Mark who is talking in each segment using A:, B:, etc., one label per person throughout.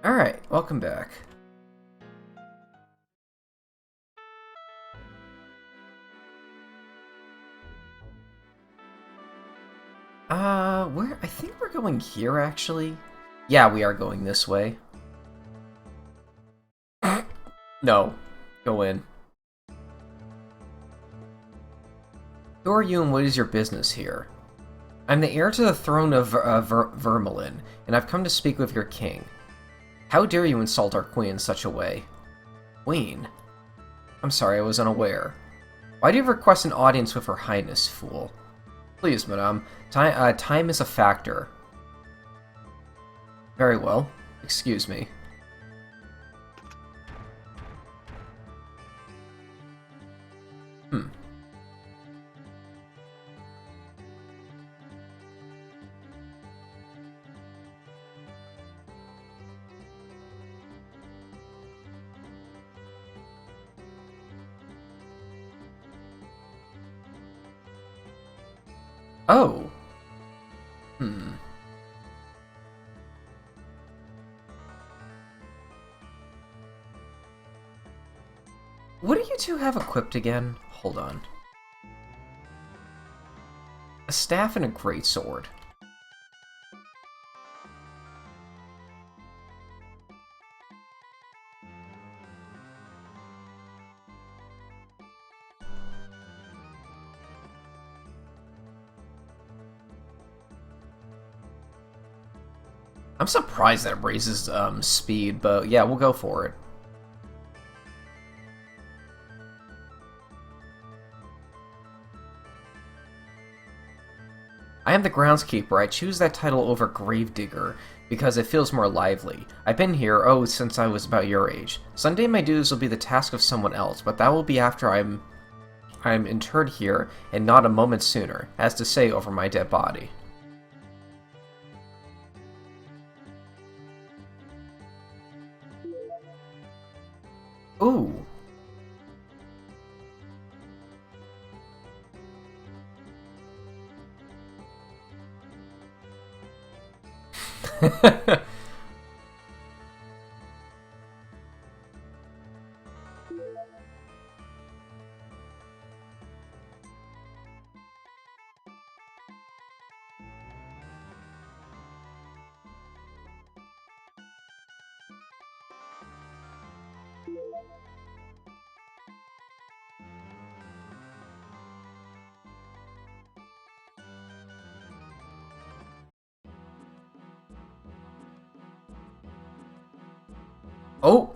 A: Alright, welcome back. I think we're going here, actually. Yeah, we are going this way. No. Go in. Who are you and what is your business here? I'm the heir to the throne of Vermelin, and I've come to speak with your king. How dare you insult our queen in such a way? Queen? I'm sorry, I was unaware. Why do you request an audience with her highness, fool? Please, madame. Time is a factor. Very well. Excuse me. Hmm. Oh. Hmm. What do you two have equipped again? Hold on. A staff and a greatsword. I'm surprised that it raises speed, but yeah, we'll go for it. I am the groundskeeper. I choose that title over gravedigger because it feels more lively. I've been here, since I was about your age. Someday my duties will be the task of someone else, but that will be after I'm interred here and not a moment sooner, as to say, over my dead body. Ooh. Oh!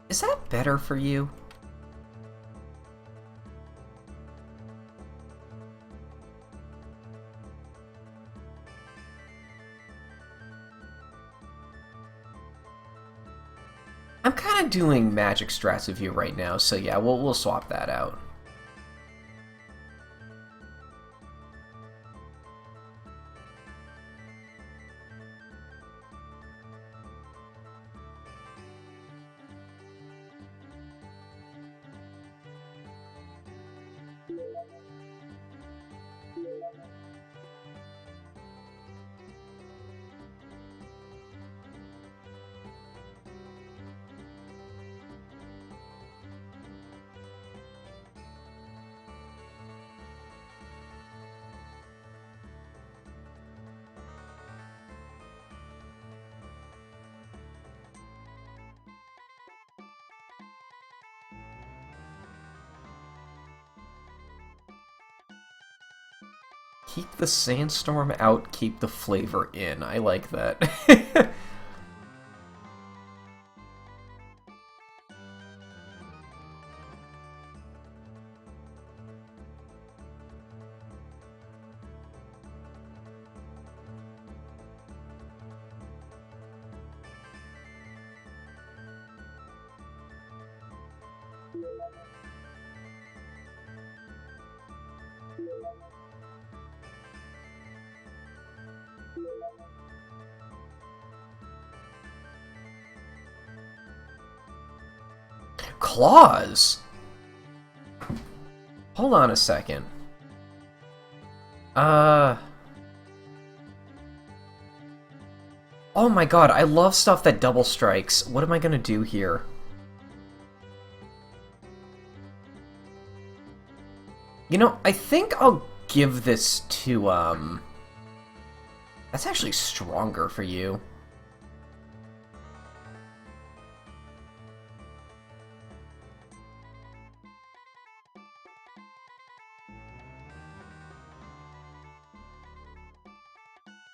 A: Is that better for you? I'm kind of doing magic strats with you right now, so yeah, we'll swap that out. Keep the sandstorm out, keep the flavor in. I like that. claws! Hold on a second. Oh my god, I love stuff that double strikes. What am I gonna do here? You know, I think I'll give this to, That's actually stronger for you.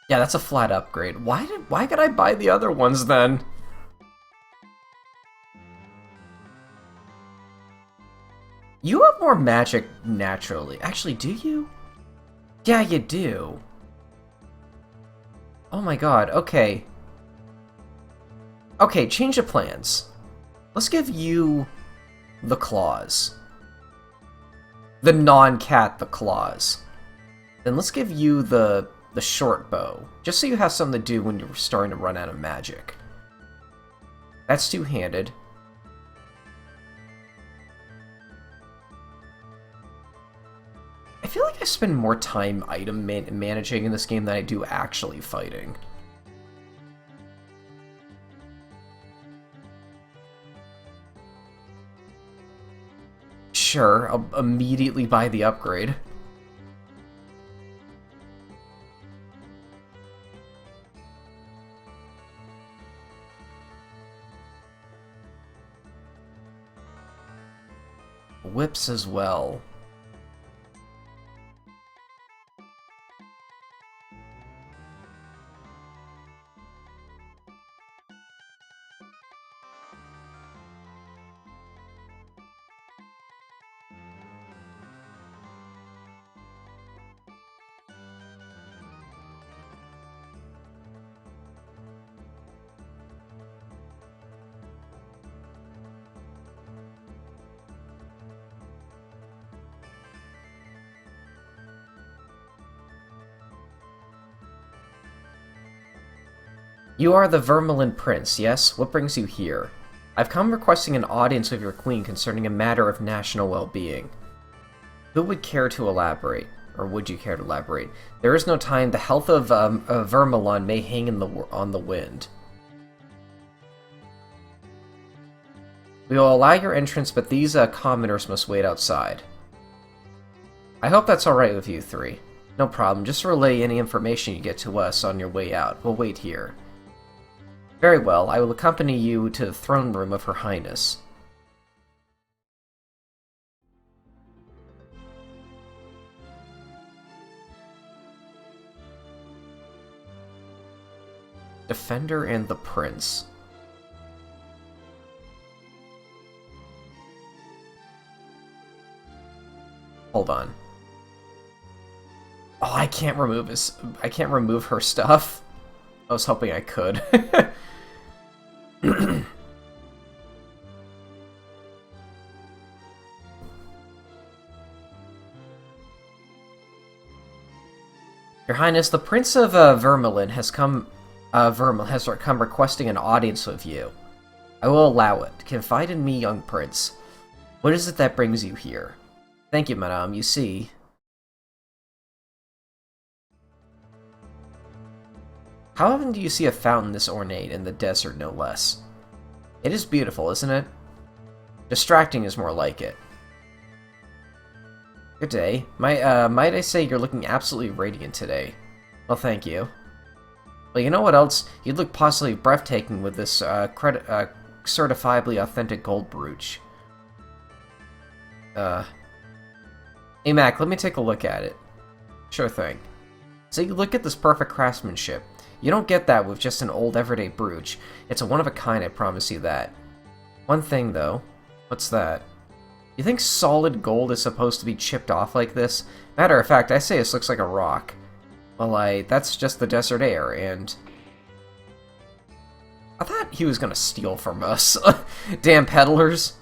A: Yeah, that's a flat upgrade. Why could I buy the other ones then? You have more magic naturally. Actually, do you? Yeah, you do. Oh my god, okay. Okay, change of plans. Let's give you the claws. The non-cat the claws. Then let's give you the short bow, just so you have something to do when you're starting to run out of magic. That's two-handed. I feel like I spend more time item managing in this game than I do actually fighting. Sure, I'll immediately buy the upgrade. Whips as well. You are the Vermilion Prince, yes? What brings you here? I've come requesting an audience with your queen concerning a matter of national well-being. Who would care to elaborate? Or would you care to elaborate? There is no time. The health of Vermilion may hang on the wind. We will allow your entrance, but these commoners must wait outside. I hope that's alright with you three. No problem. Just relay any information you get to us on your way out. We'll wait here. Very well, I will accompany you to the throne room of Her Highness. Defender and the Prince. Hold on. Oh, I can't remove her stuff. I was hoping I could. Your Highness, the Prince of Vermilion has come requesting an audience with you. I will allow it. Confide in me, young prince. What is it that brings you here? Thank you, madame. You see... How often do you see a fountain this ornate in the desert, no less? It is beautiful, isn't it? Distracting is more like it. Good day. Might I say you're looking absolutely radiant today. Well, thank you. Well, you know what else? You'd look possibly breathtaking with this certifiably authentic gold brooch. Hey Mac, let me take a look at it. Sure thing. So you look at this perfect craftsmanship. You don't get that with just an old everyday brooch. It's a one-of-a-kind, I promise you that. One thing, though. What's that? You think solid gold is supposed to be chipped off like this? Matter of fact, I say this looks like a rock. Well, that's just the desert air, and... I thought he was gonna steal from us. Damn peddlers.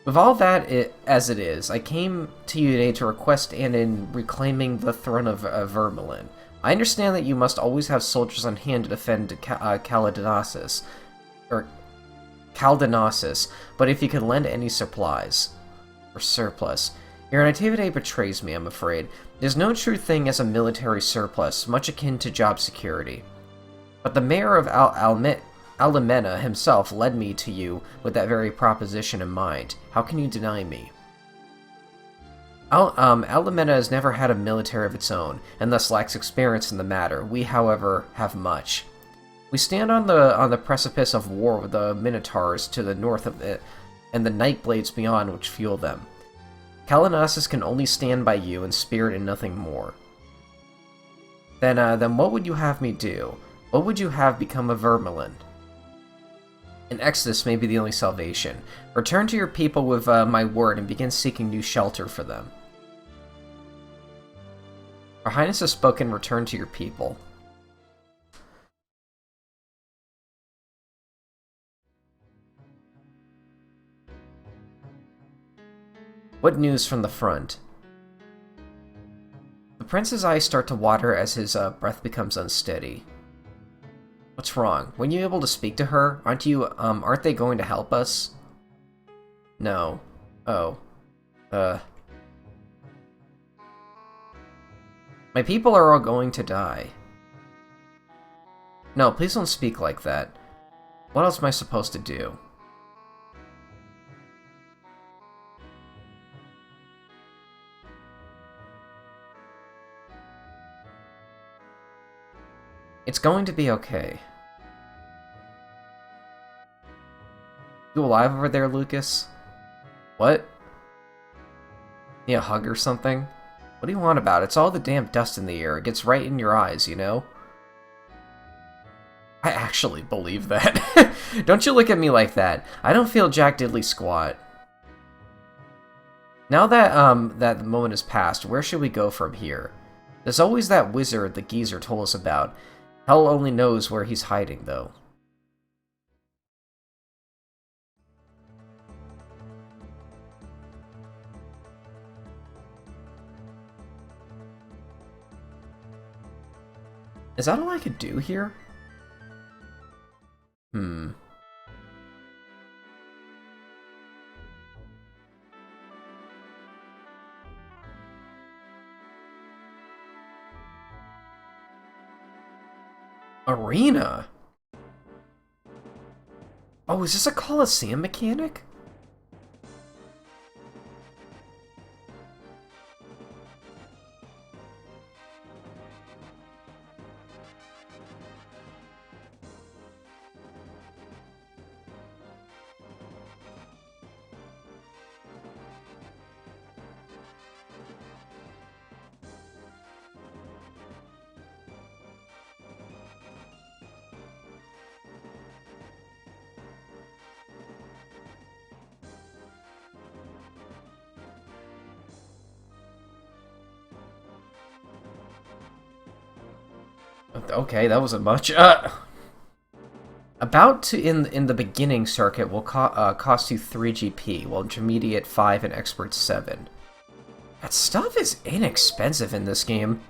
A: With all that as it is, I came to you today to request and in reclaiming the throne of Vermilion. I understand that you must always have soldiers on hand to defend Caldenossus, or Caldenossus, but if you could lend any supplies, or surplus. Your nativity betrays me, I'm afraid. There's no true thing as a military surplus, much akin to job security. But the mayor of Alamena himself led me to you with that very proposition in mind. How can you deny me? Alamena has never had a military of its own, and thus lacks experience in the matter. We, however, have much. We stand on the precipice of war with the Minotaurs to the north of it, and the Nightblades beyond which fuel them. Caldenossus can only stand by you in spirit and nothing more. Then what would you have me do? What would you have become of Vermilion? An exodus may be the only salvation. Return to your people with my word and begin seeking new shelter for them. Our Highness has spoken, return to your people. What news from the front? The prince's eyes start to water as his breath becomes unsteady. What's wrong? Weren't you able to speak to her? Aren't they going to help us? No. Oh. My people are all going to die. No, please don't speak like that. What else am I supposed to do? It's going to be okay. You alive over there, Lucas? What? Need a hug or something? What do you want about it? It's all the damn dust in the air. It gets right in your eyes, you know? I actually believe that. Don't you look at me like that. I don't feel jack diddly squat. Now that, that the moment has passed, where should we go from here? There's always that wizard the geezer told us about. Hell only knows where he's hiding, though. Is that all I could do here? Arena? Oh, is this a Coliseum mechanic? Okay, that wasn't much. About to in the beginning circuit will cost you 3 GP, while intermediate 5 and expert 7. That stuff is inexpensive in this game.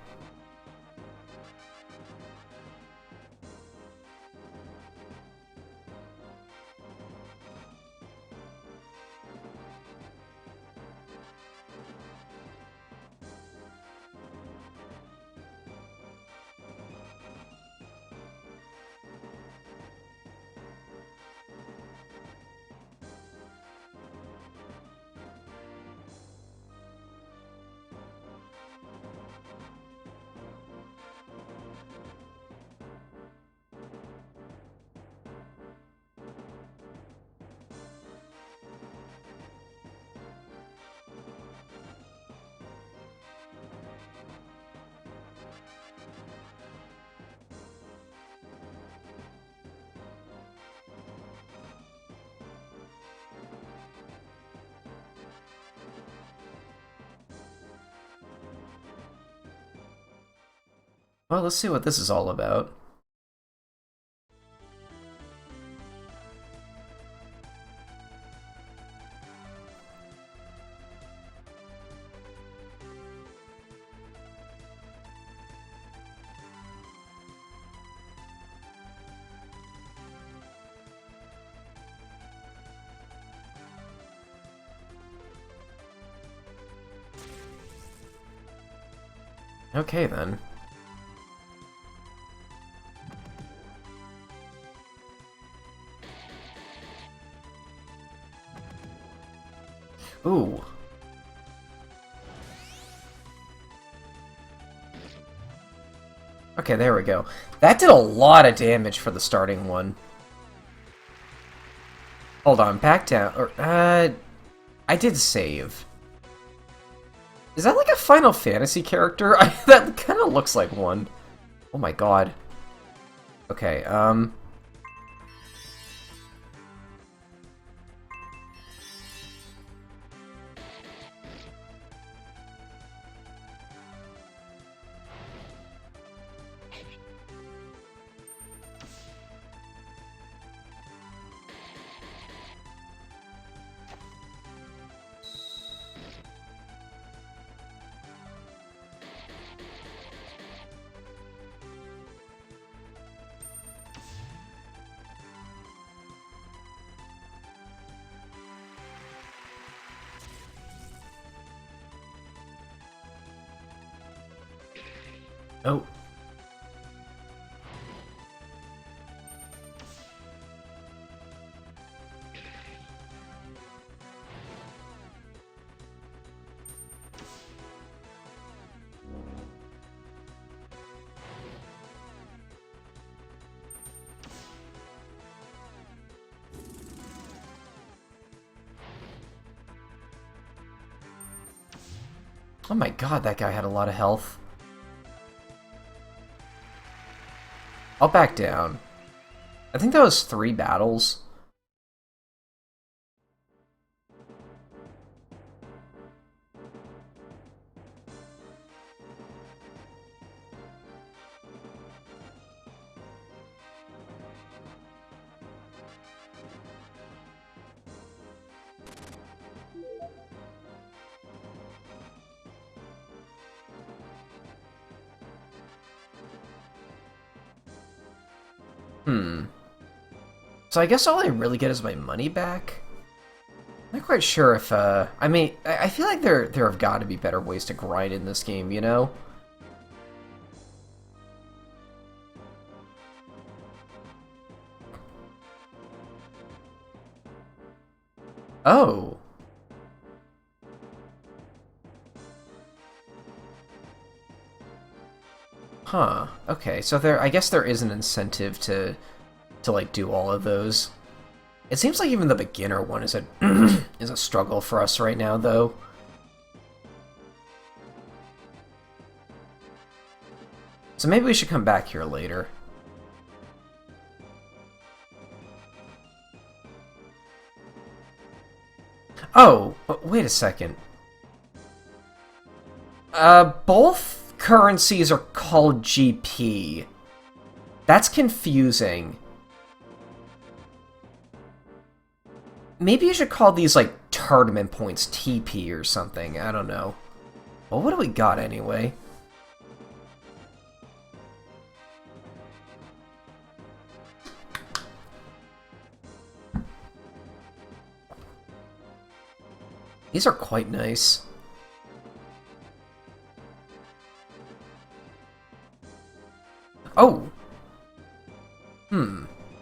A: Well, let's see what this is all about. Okay, then. Ooh. Okay, there we go. That did a lot of damage for the starting one. Hold on, back down. Or, I did save. Is that like a Final Fantasy character? That kind of looks like one. Oh my god. Okay, oh. Oh my god, that guy had a lot of health. I'll back down. I think that was 3 battles. So I guess all I really get is my money back? I'm not quite sure if, I mean, I feel like there have got to be better ways to grind in this game, you know? Oh. Huh. Okay, so I guess there is an incentive to like do all of those. It seems like even the beginner one is a is a struggle for us right now, though. So maybe we should come back here later. Oh, wait a second. Both currencies are called GP. That's confusing. Maybe you should call these, like, tournament points TP or something. I don't know. Well, what do we got, anyway? These are quite nice. Oh!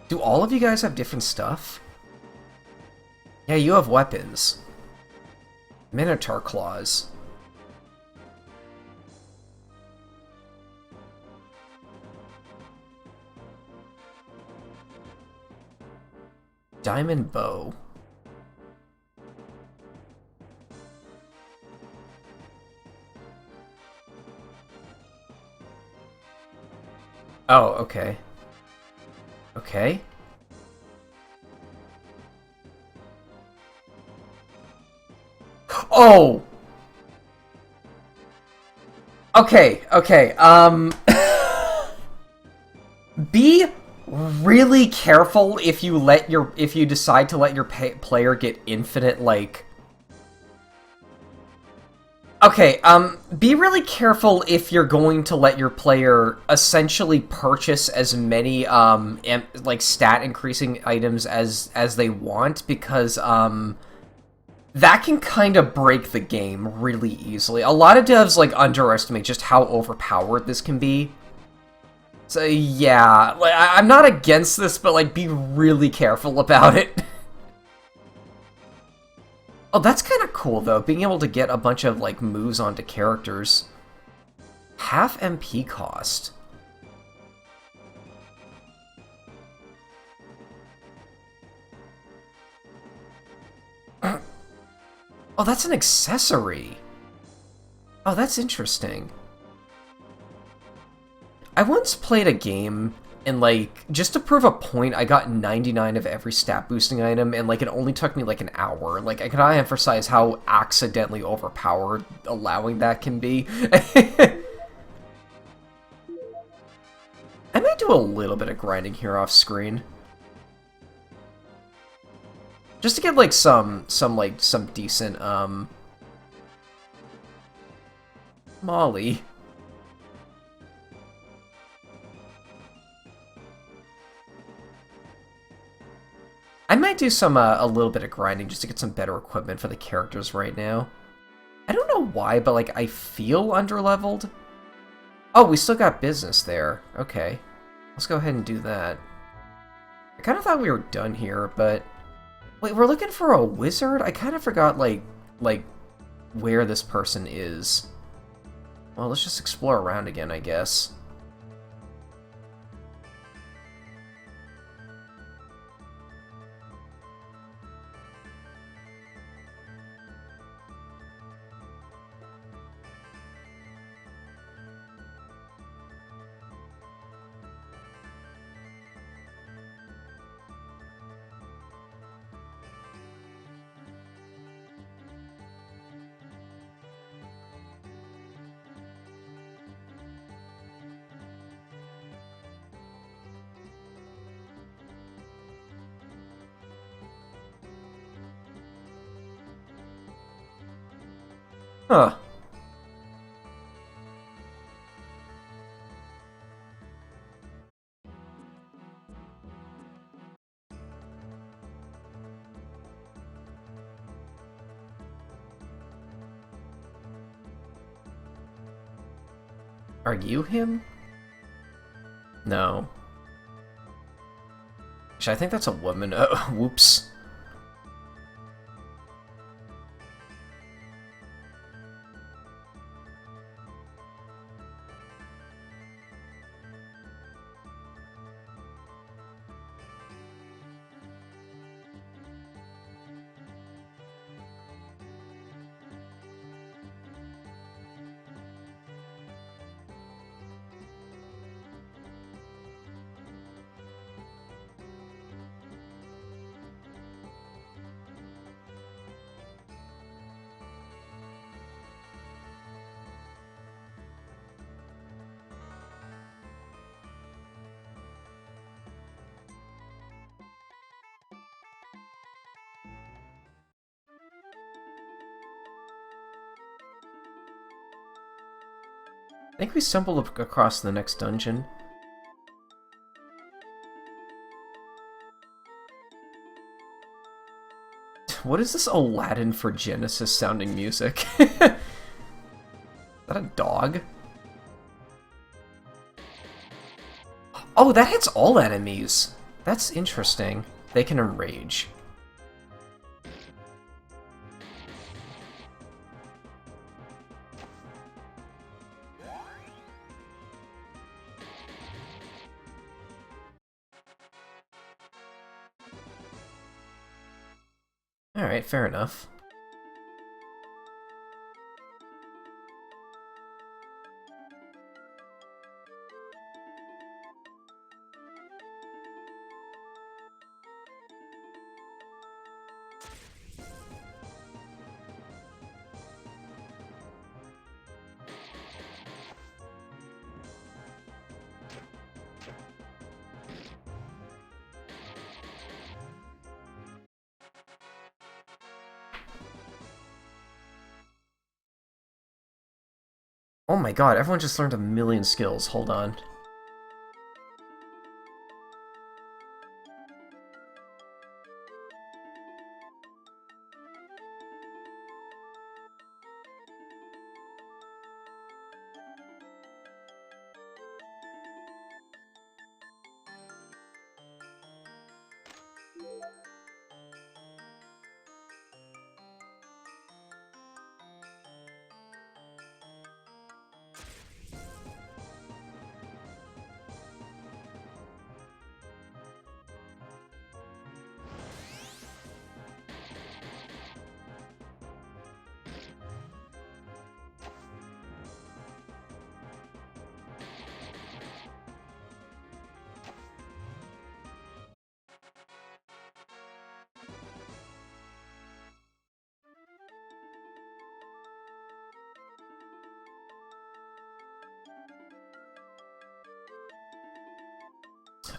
A: Do all of you guys have different stuff? Yeah, you have weapons. Minotaur claws. Diamond bow. Oh, okay. Okay. Oh! Okay, okay, be really careful if you decide to let your player get infinite, like... Okay, be really careful if you're going to let your player essentially purchase as many, like, stat-increasing items as they want, because, that can kind of break the game really easily. A lot of devs, like, underestimate just how overpowered this can be. So, yeah, like, I'm not against this, but, like, be really careful about it. Oh, that's kind of cool, though, being able to get a bunch of, like, moves onto characters. Half MP cost. Oh, that's an accessory. Oh, that's interesting. I once played a game, and, like, just to prove a point, I got 99 of every stat boosting item, and, like, it only took me, like, an hour. Like, I cannot emphasize how accidentally overpowered allowing that can be. I might do a little bit of grinding here off screen. Just to get, like, some decent, Molly. I might do some, a little bit of grinding just to get some better equipment for the characters right now. I don't know why, but, like, I feel underleveled. Oh, we still got business there. Okay. Let's go ahead and do that. I kind of thought we were done here, but... Wait, we're looking for a wizard? I kind of forgot, like, where this person is. Well, let's just explore around again, I guess. Huh. Are you him? No. Actually, I think that's a woman. Whoops. I think we stumbled across the next dungeon. What is this Aladdin for Genesis sounding music? Is that a dog? Oh, that hits all enemies. That's interesting. They can enrage. Alright, fair enough. Oh my god, everyone just learned a million skills. Hold on.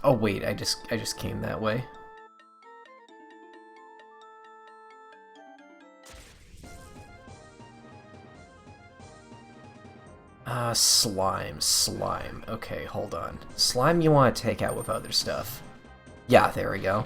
A: Oh wait, I just came that way. Slime. Okay, hold on. Slime you want to take out with other stuff. Yeah, there we go.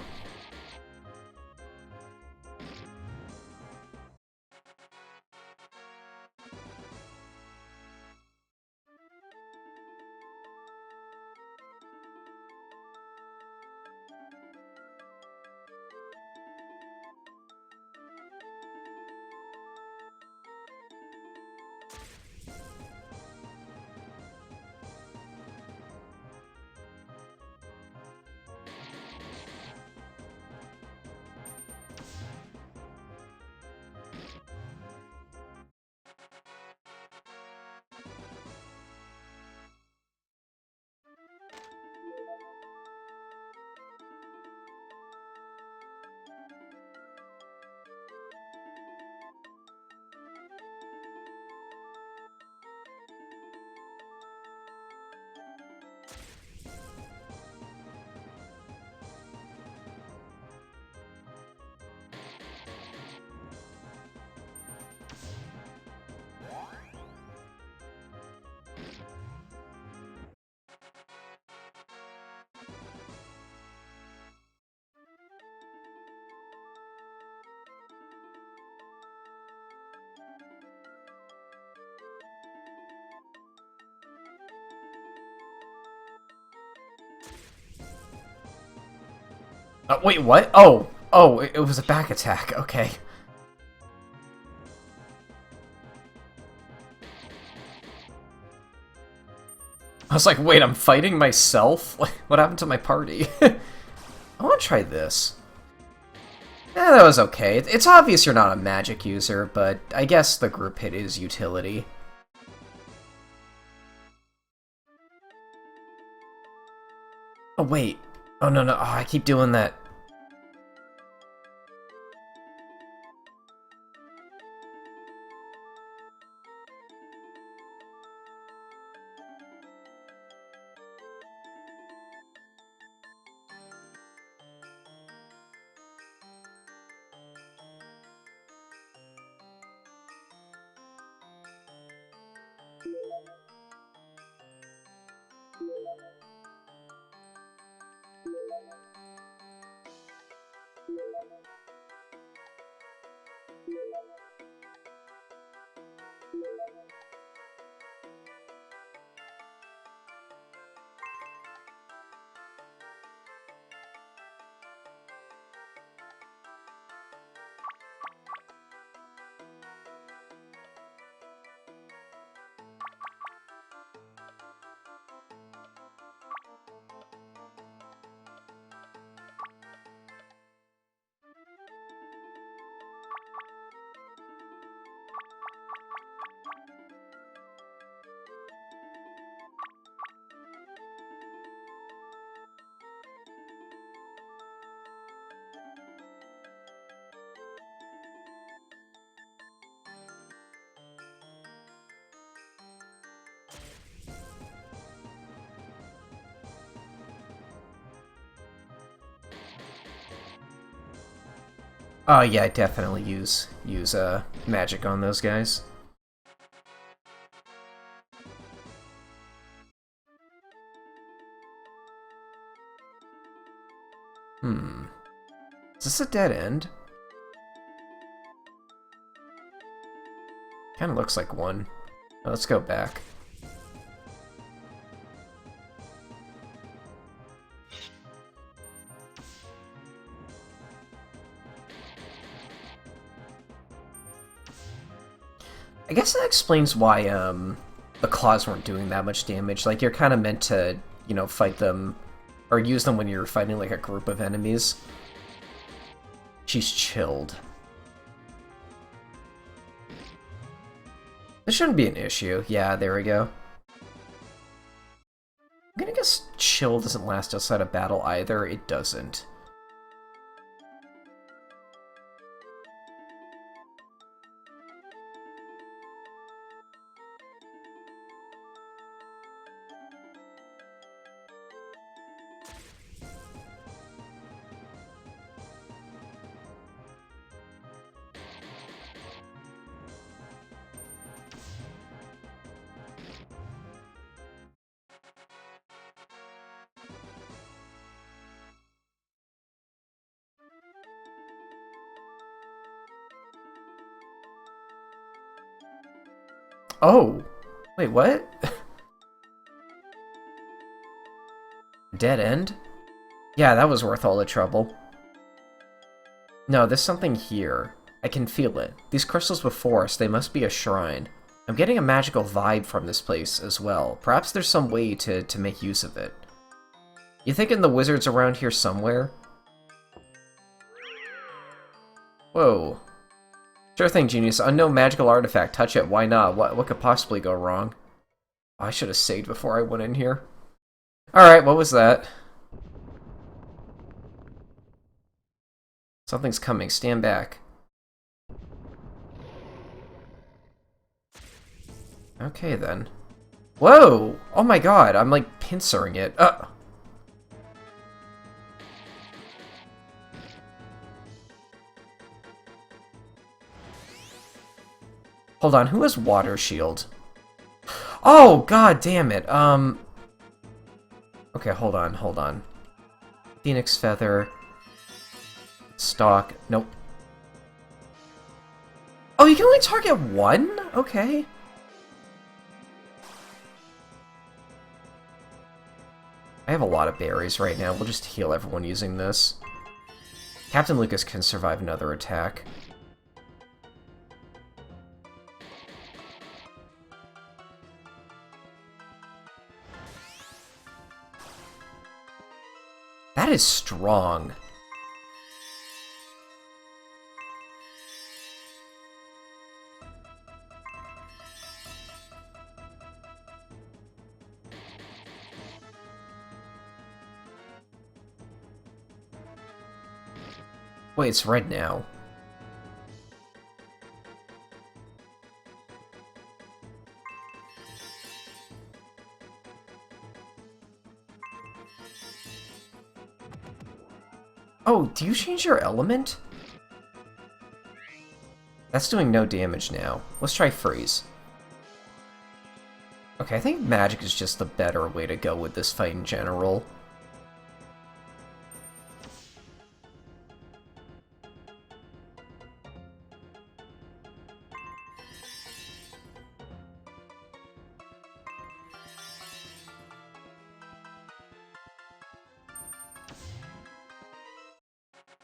A: Wait, what? Oh, it was a back attack. Okay. I was like, wait, I'm fighting myself? What happened to my party? I want to try this. That was okay. It's obvious you're not a magic user, but I guess the group hit is utility. Oh, wait. Oh, no. Oh, I keep doing that. Oh, yeah, I definitely use magic on those guys. Is this a dead end? Kinda looks like one. Oh, let's go back. I guess that explains why, the claws weren't doing that much damage. Like, you're kind of meant to, you know, fight them, or use them when you're fighting, like, a group of enemies. She's chilled. This shouldn't be an issue. Yeah, there we go. I'm gonna guess chill doesn't last outside of battle either. It doesn't. Oh! Wait, what? Dead end? Yeah, that was worth all the trouble. No, there's something here. I can feel it. These crystals before us, they must be a shrine. I'm getting a magical vibe from this place as well. Perhaps there's some way to make use of it. You thinking the wizard's around here somewhere? Whoa. Sure thing, genius. Unknown magical artifact. Touch it. Why not? What could possibly go wrong? Oh, I should have saved before I went in here. Alright, what was that? Something's coming. Stand back. Okay, then. Whoa! Oh my god, I'm like pincering it. Hold on, who has Water Shield? Oh, god damn it. Okay, hold on. Phoenix Feather. Stalk. Nope. Oh, you can only target one? Okay. I have a lot of berries right now. We'll just heal everyone using this. Captain Lucas can survive another attack. That is strong. Wait, it's red now. Oh, do you change your element? That's doing no damage now. Let's try freeze. Okay, I think magic is just the better way to go with this fight in general.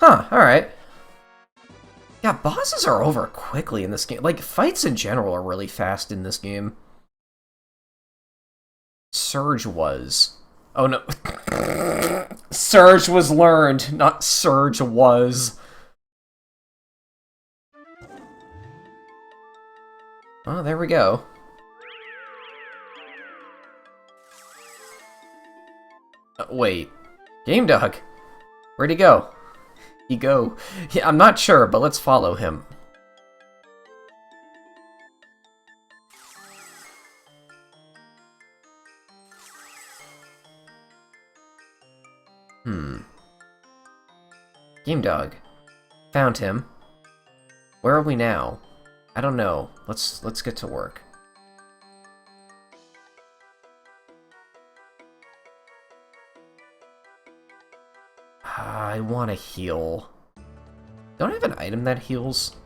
A: Huh, alright. Yeah, bosses are over quickly in this game. Like, fights in general are really fast in this game. Surge was. Oh no. Surge was learned, not Surge was. Oh, there we go. Wait. Game Dog. Where'd he go? Yeah, I'm not sure, but let's follow him. Game Dog. Found him. Where are we now? I don't know. Let's get to work. I want to heal. Don't I have an item that heals?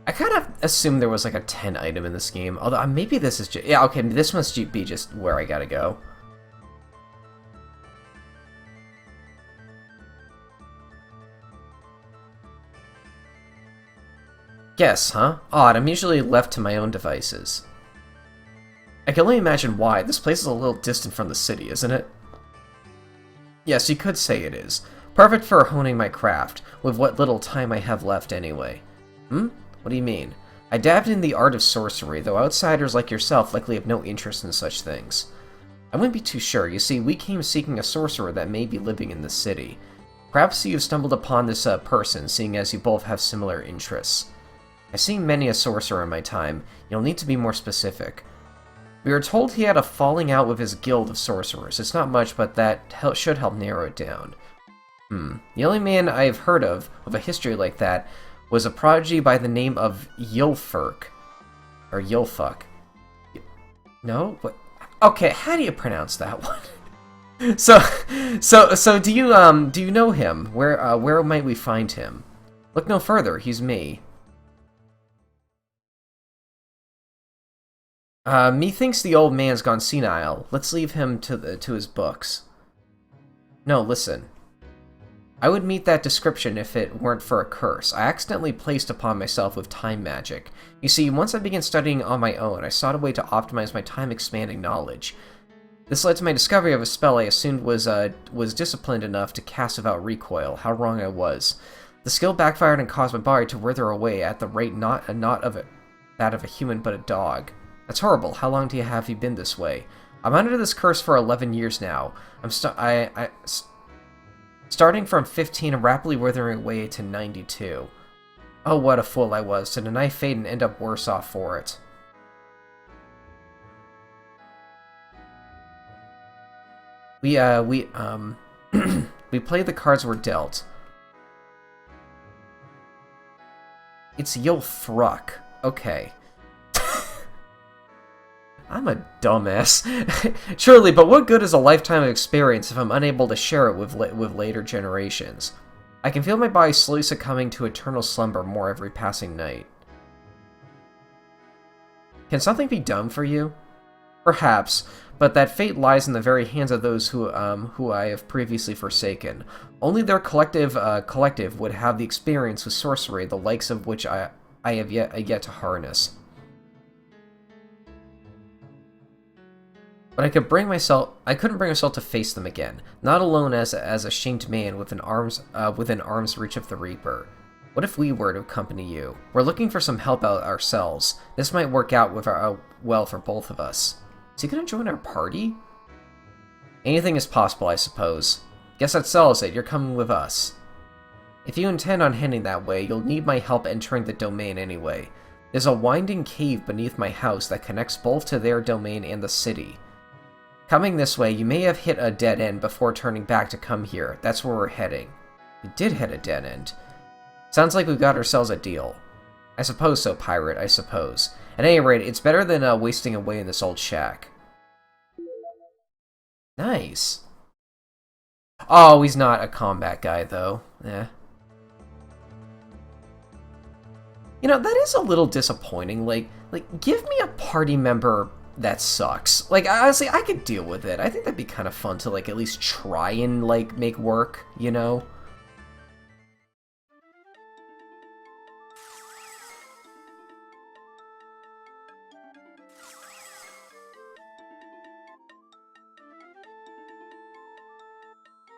A: I kind of assumed there was like a 10 item in this game. Although maybe this is just... Yeah, okay, this must be just where I gotta go. Guess, huh? Odd, I'm usually left to my own devices. I can only imagine why. This place is a little distant from the city, isn't it? Yes, you could say it is. Perfect for honing my craft, with what little time I have left anyway. What do you mean? I dabbed in the art of sorcery, though outsiders like yourself likely have no interest in such things. I wouldn't be too sure. You see, we came seeking a sorcerer that may be living in the city. Perhaps you've stumbled upon this person, seeing as you both have similar interests. I've seen many a sorcerer in my time. You'll need to be more specific. We were told he had a falling out with his guild of sorcerers. It's not much, but that should help narrow it down. The only man I've heard of with a history like that was a prodigy by the name of Ylfurk. Or Ylfuck. No? What? Okay, how do you pronounce that one? So do you know him? Where might we find him? Look no further, he's me. Methinks the old man's gone senile. Let's leave him to his books. No, listen. I would meet that description if it weren't for a curse I accidentally placed upon myself with time magic. You see, once I began studying on my own, I sought a way to optimize my time-expanding knowledge. This led to my discovery of a spell I assumed was disciplined enough to cast without recoil. How wrong I was. The skill backfired and caused my body to wither away at the rate not of that of a human, but a dog. That's horrible. How long have you been this way? I'm under this curse for 11 years now. Starting from 15 and rapidly withering away to 92. Oh, what a fool I was to deny fate and end up worse off for it. We play the cards we're dealt. It's Yulthruck. Okay. I'm a dumbass. Surely, but what good is a lifetime of experience if I'm unable to share it with later generations? I can feel my body slowly succumbing to eternal slumber more every passing night. Can something be done for you? Perhaps, but that fate lies in the very hands of those who I have previously forsaken. Only their collective would have the experience with sorcery, the likes of which I have yet to harness. But I couldn't bring myself to face them again, not alone as a shamed man within arm's reach of the Reaper. What if we were to accompany you? We're looking for some help out ourselves. This might work out well for both of us. Is he gonna join our party? Anything is possible, I suppose. Guess that settles it. You're coming with us. If you intend on heading that way, you'll need my help entering the domain anyway. There's a winding cave beneath my house that connects both to their domain and the city. Coming this way, you may have hit a dead end before turning back to come here. That's where we're heading. We did hit a dead end. Sounds like we've got ourselves a deal. I suppose so, pirate, I suppose. At any rate, it's better than wasting away in this old shack. Nice. Oh, he's not a combat guy, though. Eh. You know, that is a little disappointing. Like, give me a party member that sucks. Like, honestly, I could deal with it. I think that'd be kind of fun to, like, at least try and, like, make work, you know?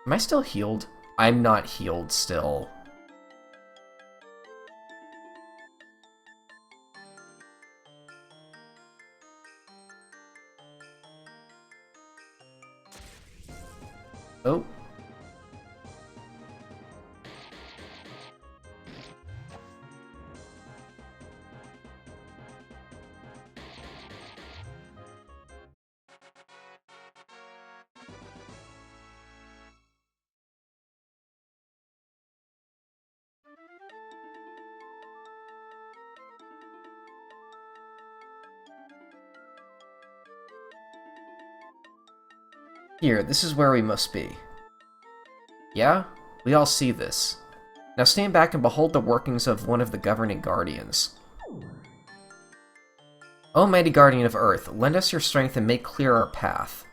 A: Am I still healed? I'm not healed still. Oh. Here, this is where we must be. Yeah? We all see this. Now stand back and behold the workings of one of the governing guardians. O mighty guardian of Earth, lend us your strength and make clear our path.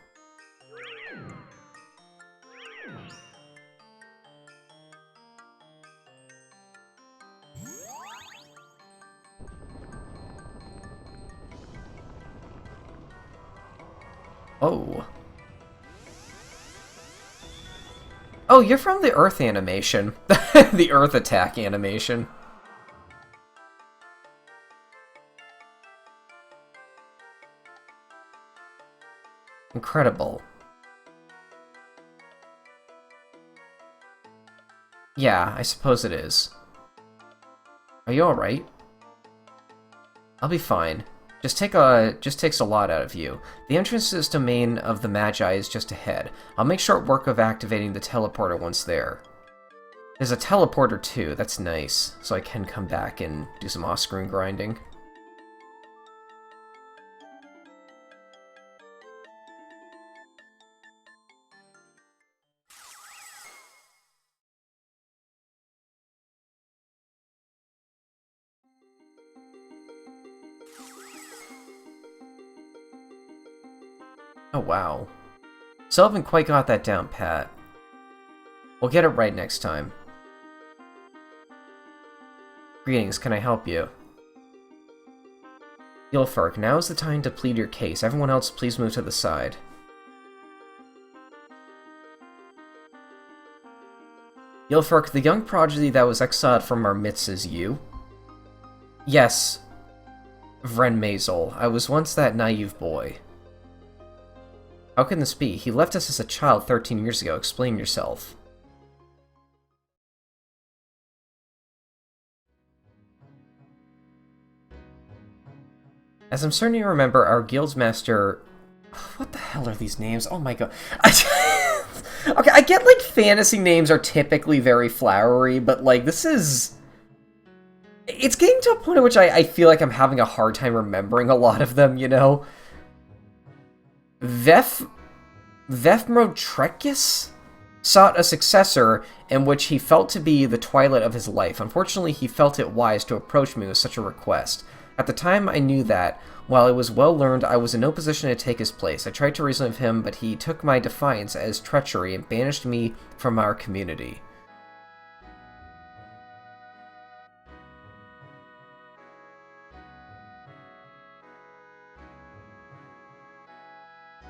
A: Oh. Oh, you're from the Earth animation. The Earth attack animation. Incredible. Yeah, I suppose it is. Are you alright? I'll be fine. Just takes a lot out of you. The entrance to this domain of the Magi is just ahead. I'll make short work of activating the teleporter once there. There's a teleporter too, that's nice. So I can come back and do some off-screen grinding. Oh, wow. Still haven't quite got that down pat. We'll get it right next time. Greetings, can I help you? Zilmurik, now is the time to plead your case. Everyone else, please move to the side. Zilmurik, the young prodigy that was exiled from our midst is you? Yes, Vren Mazel. I was once that naive boy. How can this be? He left us as a child 13 years ago. Explain yourself. As I'm starting to remember, our guild's master... What the hell are these names? Oh my god. Okay, I get, like, fantasy names are typically very flowery, but, like, this is... It's getting to a point at which I feel like I'm having a hard time remembering a lot of them, you know? Vefmotrekis sought a successor in which he felt to be the twilight of his life. Unfortunately, he felt it wise to approach me with such a request. At the time, I knew that, while it was well learned, I was in no position to take his place. I tried to reason with him, but he took my defiance as treachery and banished me from our community.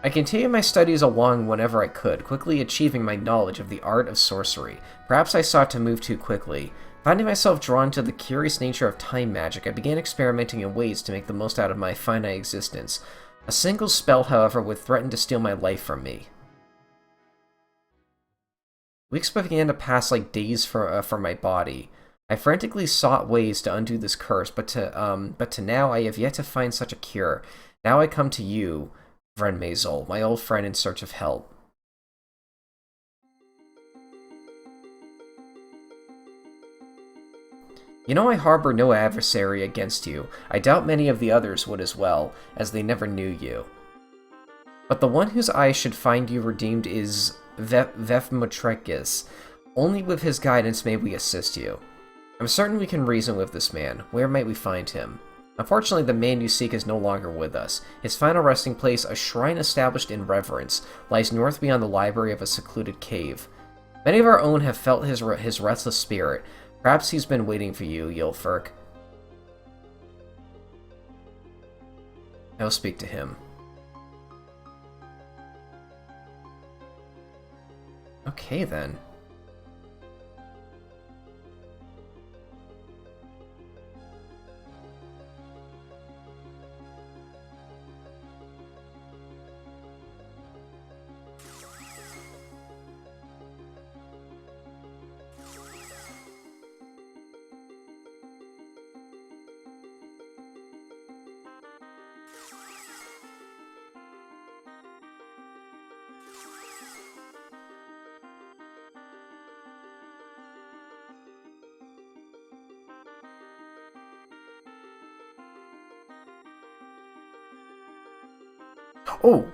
A: I continued my studies along whenever I could, quickly achieving my knowledge of the art of sorcery. Perhaps I sought to move too quickly. Finding myself drawn to the curious nature of time magic, I began experimenting in ways to make the most out of my finite existence. A single spell, however, would threaten to steal my life from me. Weeks began to pass like days for my body. I frantically sought ways to undo this curse, but to now I have yet to find such a cure. Now I come to you, Vren Mazel, my old friend in search of help. You know I harbor no adversary against you. I doubt many of the others would as well, as they never knew you. But the one whose eye should find you redeemed is Vefmotrekis. Only with his guidance may we assist you. I'm certain we can reason with this man. Where might we find him? Unfortunately, the man you seek is no longer with us. His final resting place, a shrine established in reverence, lies north beyond the library of a secluded cave. Many of our own have felt his restless spirit. Perhaps he's been waiting for you, Zilmurik. I'll speak to him. Okay, then. Oh!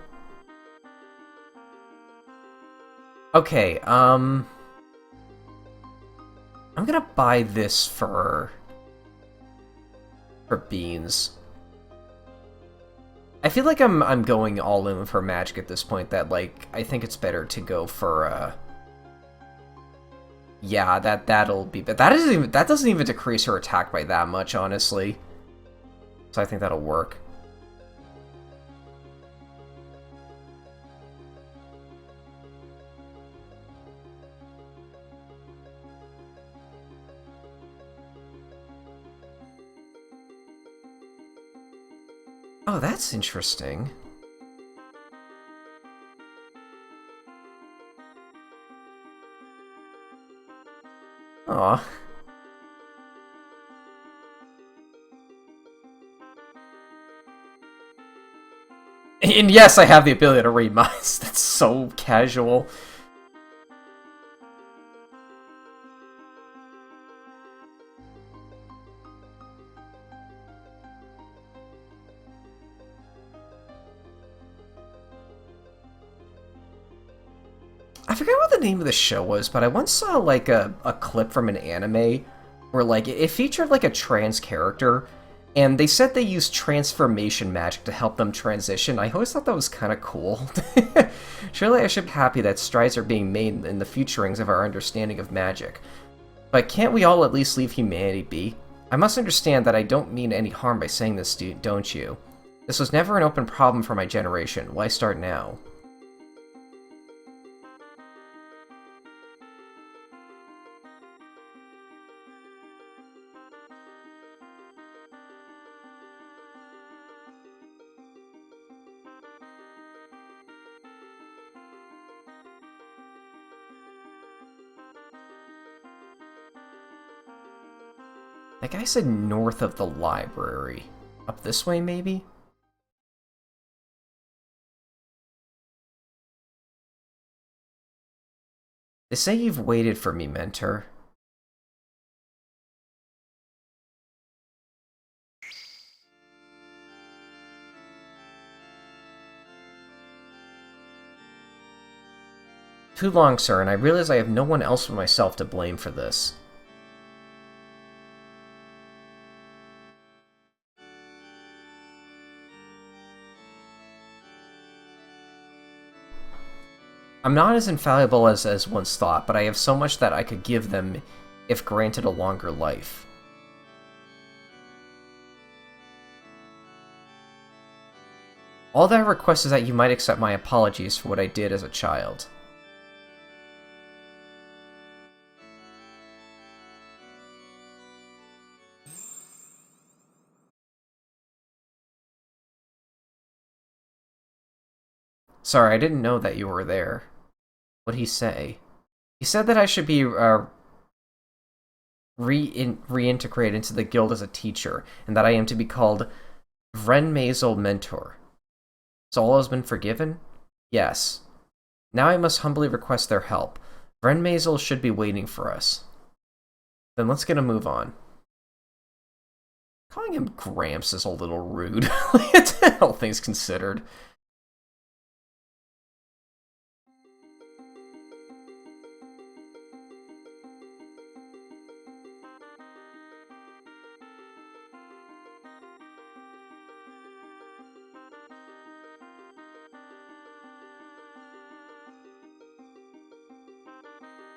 A: Okay, I'm gonna buy this for beans. I feel like I'm going all in for magic at this point, that, like, I think it's better to go for, yeah, that'll be... But that doesn't even decrease her attack by that much, honestly. So I think that'll work. Oh, that's interesting. Aw. And yes, I have the ability to read minds. That's so casual. I forget what the name of the show was, but I once saw, like, a clip from an anime where, like, it featured, like, a trans character, And they said they use transformation magic to help them transition. I always thought that was kind of cool. Surely I should be happy that strides are being made in the futurings of our understanding of magic. But can't we all at least leave humanity be? I must understand that I don't mean any harm by saying this, don't you? This was never an open problem for my generation. Why start now? That guy said north of the library. Up this way, maybe? They say you've waited for me, Mentor. Too long, sir, and I realize I have no one else but myself to blame for this. I'm not as infallible as once thought, but I have so much that I could give them if granted a longer life. All that I request is that you might accept my apologies for what I did as a child. Sorry, I didn't know that you were there. What'd he say? He said that I should be reintegrated into the guild as a teacher, and that I am to be called Vrenmazel Mentor. So all has been forgiven? Yes. Now I must humbly request their help. Vrenmazel should be waiting for us. Then let's get a move on. Calling him Gramps is a little rude, all things considered.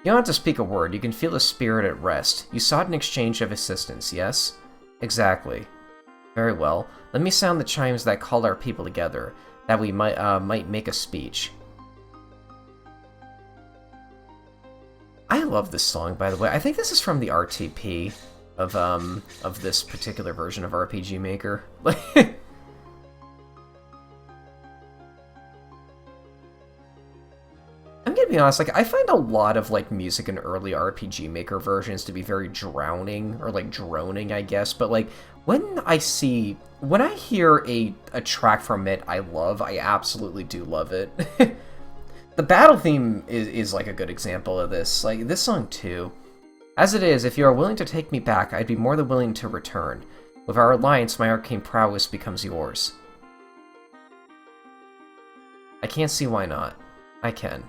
A: You don't have to speak a word, you can feel the spirit at rest. You sought an exchange of assistance, yes? Exactly. Very well. Let me sound the chimes that called our people together, that we might make a speech. I love this song, by the way. I think this is from the RTP of this particular version of RPG Maker. I'm gonna be honest, like, I find a lot of, like, music in early RPG Maker versions to be very drowning, or, like, droning, I guess, but, like, when I hear a track from it I love, I absolutely do love it. The battle theme is, like, a good example of this, like, this song, too. As it is, if you are willing to take me back, I'd be more than willing to return. With our alliance, my arcane prowess becomes yours. I can't see why not. I can.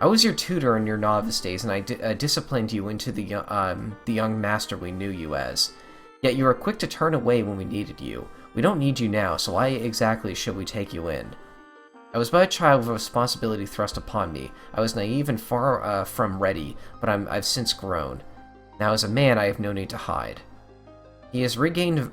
A: I was your tutor in your novice days, and I disciplined you into the young master we knew you as. Yet you were quick to turn away when we needed you. We don't need you now, so why exactly should we take you in? I was but a child with a responsibility thrust upon me. I was naive and far from ready, but I've since grown. Now as a man, I have no need to hide. He has regained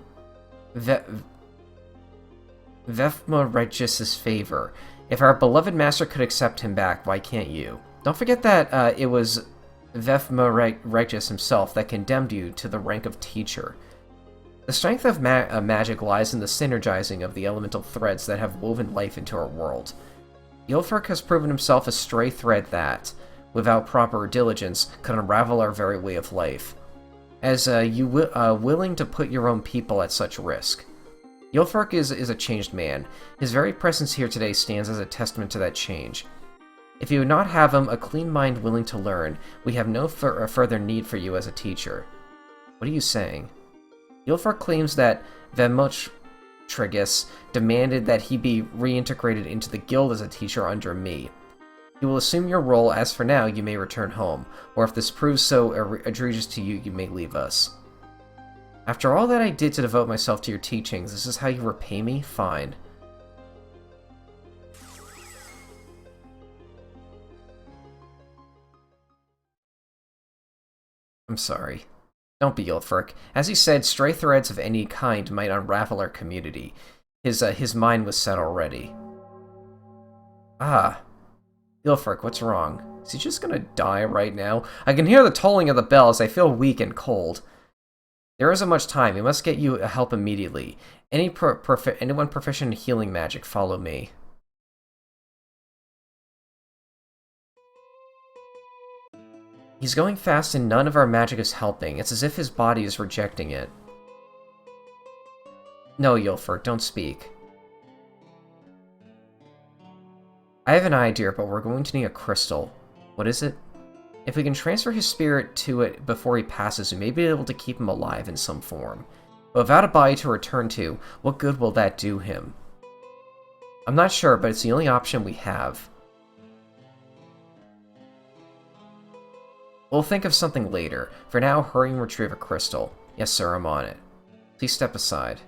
A: Vefma favor. If our beloved master could accept him back, why can't you? Don't forget that it was Vefma himself that condemned you to the rank of teacher. The strength of magic lies in the synergizing of the elemental threads that have woven life into our world. Ylfric has proven himself a stray thread that, without proper diligence, could unravel our very way of life. As you willing to put your own people at such risk. Ylfric is a changed man. His very presence here today stands as a testament to that change. If you would not have him, a clean mind willing to learn, we have no further need for you as a teacher. What are you saying? Ylfric claims that Vemotregus demanded that he be reintegrated into the guild as a teacher under me. You will assume your role, as for now, you may return home, or if this proves so egregious to you, you may leave us. After all that I did to devote myself to your teachings, this is how you repay me? Fine. I'm sorry. Don't be Ulfric. As he said, stray threads of any kind might unravel our community. His mind was set already. Ah. Ulfric, what's wrong? Is he just gonna die right now? I can hear the tolling of the bells. I feel weak and cold. There isn't much time. We must get you help immediately. Anyone proficient in healing magic, follow me. He's going fast and none of our magic is helping. It's as if his body is rejecting it. No, Ulfric, don't speak. I have an idea, but we're going to need a crystal. What is it? If we can transfer his spirit to it before he passes, we may be able to keep him alive in some form. But without a body to return to, what good will that do him? I'm not sure, but it's the only option we have. We'll think of something later. For now, hurry and retrieve a crystal. Yes, sir, I'm on it. Please step aside.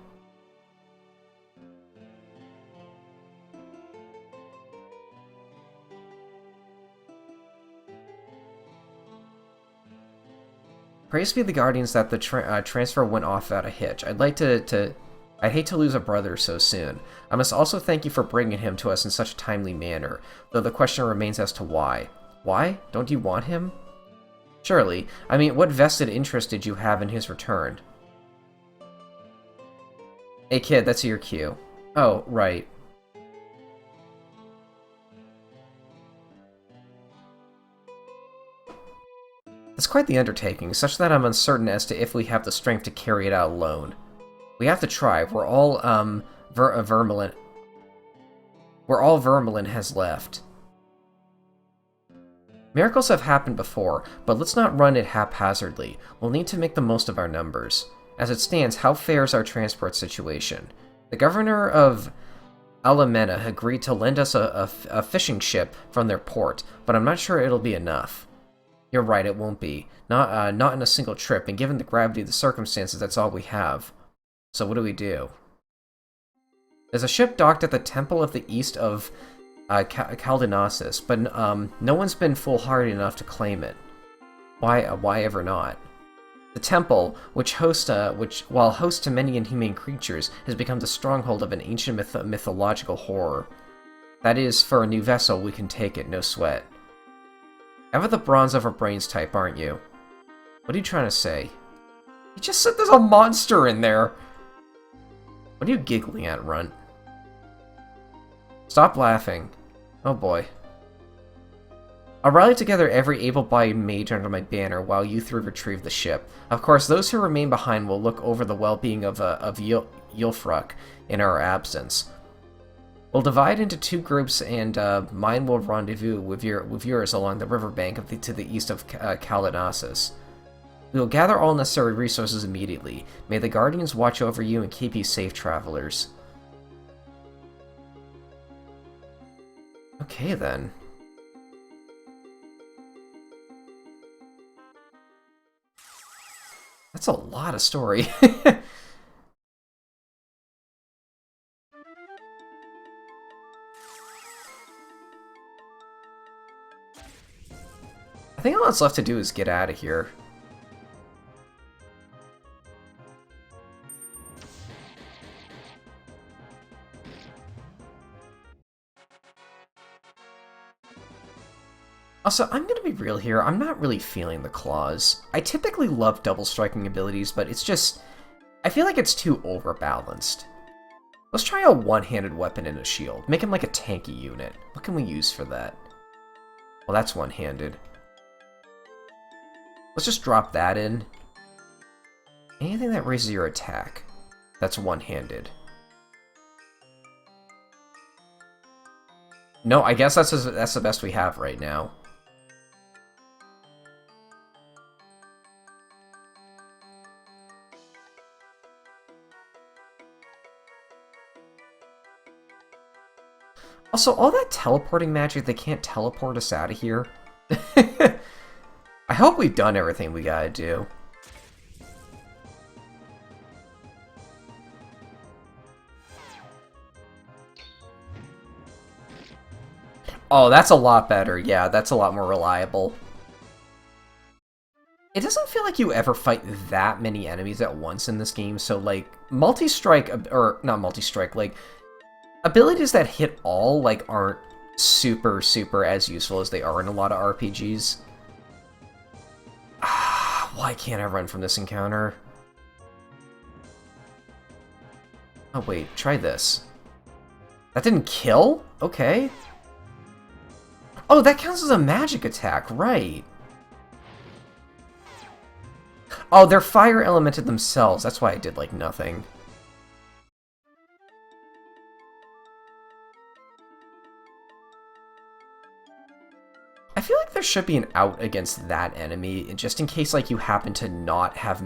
A: Praise be the Guardians that the transfer went off without a hitch. I'd hate to lose a brother so soon. I must also thank you for bringing him to us in such a timely manner, though the question remains as to why. Why? Don't you want him? Surely. I mean, what vested interest did you have in his return? Hey kid, that's your cue. Oh, right. It's quite the undertaking, such that I'm uncertain as to if we have the strength to carry it out alone. We have to try. We're all, Vermilin has left. Miracles have happened before, but let's not run it haphazardly. We'll need to make the most of our numbers. As it stands, how fares our transport situation? The governor of Alamena agreed to lend us a fishing ship from their port, but I'm not sure it'll be enough. You're right, it won't be. Not in a single trip, and given the gravity of the circumstances, that's all we have. So what do we do? There's a ship docked at the Temple of the East of Caldenasis, but no one's been foolhardy enough to claim it. Why ever not? The temple, while host to many inhumane creatures, has become the stronghold of an ancient mythological horror. That is, for a new vessel, we can take it, no sweat. Ever the bronze over brains type, aren't you? What are you trying to say? You just said there's a monster in there! What are you giggling at, Runt? Stop laughing. Oh boy. I'll rally together every able-bodied mage under my banner while you three retrieve the ship. Of course, those who remain behind will look over the well-being of Ylfruk in our absence. We'll divide into two groups, and mine will rendezvous with yours along the riverbank to the east of Caldenasis. We will gather all necessary resources immediately. May the Guardians watch over you and keep you safe, travelers. Okay, then. That's a lot of story. I think all that's left to do is get out of here. Also, I'm gonna be real here, I'm not really feeling the claws. I typically love double striking abilities, but it's just... I feel like it's too overbalanced. Let's try a one-handed weapon and a shield. Make him like a tanky unit. What can we use for that? Well, that's one-handed. Let's just drop that in. Anything that raises your attack. That's one-handed. No, I guess that's the best we have right now. Also, all that teleporting magic, they can't teleport us out of here. I hope we've done everything we gotta do. Oh, that's a lot better. Yeah, that's a lot more reliable. It doesn't feel like you ever fight that many enemies at once in this game, so, like, multi-strike, or not multi-strike, like, abilities that hit all, like, aren't super, super as useful as they are in a lot of RPGs. Why can't I run from this encounter? Oh, wait, try this. That didn't kill? Okay. Oh, that counts as a magic attack, right. Oh, they're fire elemented themselves. That's why I did, like, nothing. I feel like there should be an out against that enemy, just in case, like, you happen to not have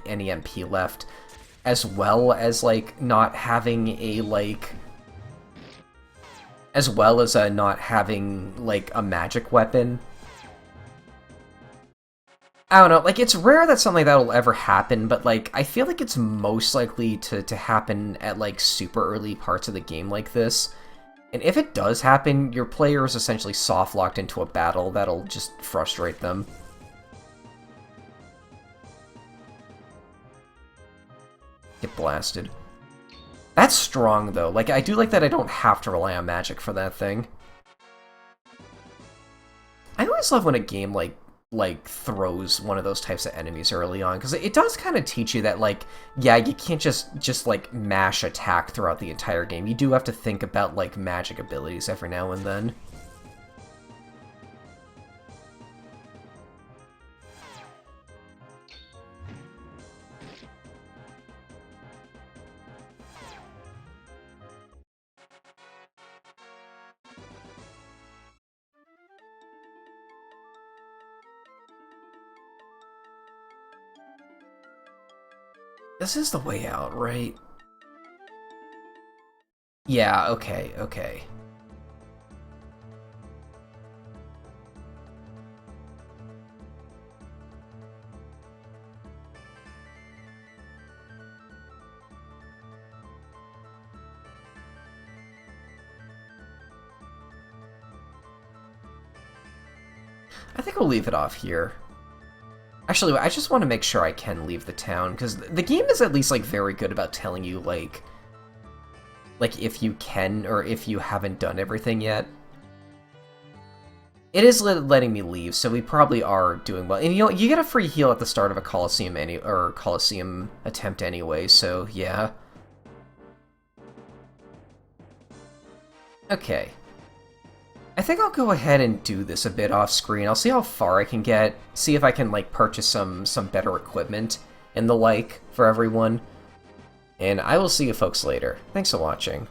A: any MP left, as well as, like, not having a, like... As well as not having, like, a magic weapon. I don't know, like, it's rare that something like that will ever happen, but, like, I feel like it's most likely to happen at, like, super early parts of the game like this. And if it does happen, your player is essentially soft-locked into a battle that'll just frustrate them. Get blasted. That's strong, though. Like, I do like that I don't have to rely on magic for that thing. I always love when a game, like throws one of those types of enemies early on, because it does kind of teach you that, like, yeah, you can't just like mash attack throughout the entire game. You do have to think about, like, magic abilities every now and then. This is the way out, right? Yeah, okay, okay. I think we'll leave it off here. Actually, I just want to make sure I can leave the town, because the game is at least, like, very good about telling you, like, if you can or if you haven't done everything yet. It is letting me leave, so we probably are doing well. And, you know, you get a free heal at the start of a Coliseum attempt anyway, so yeah. Okay. I think I'll go ahead and do this a bit off screen. I'll see how far I can get, see if I can, like, purchase some better equipment and the like for everyone. And I will see you folks later. Thanks for watching.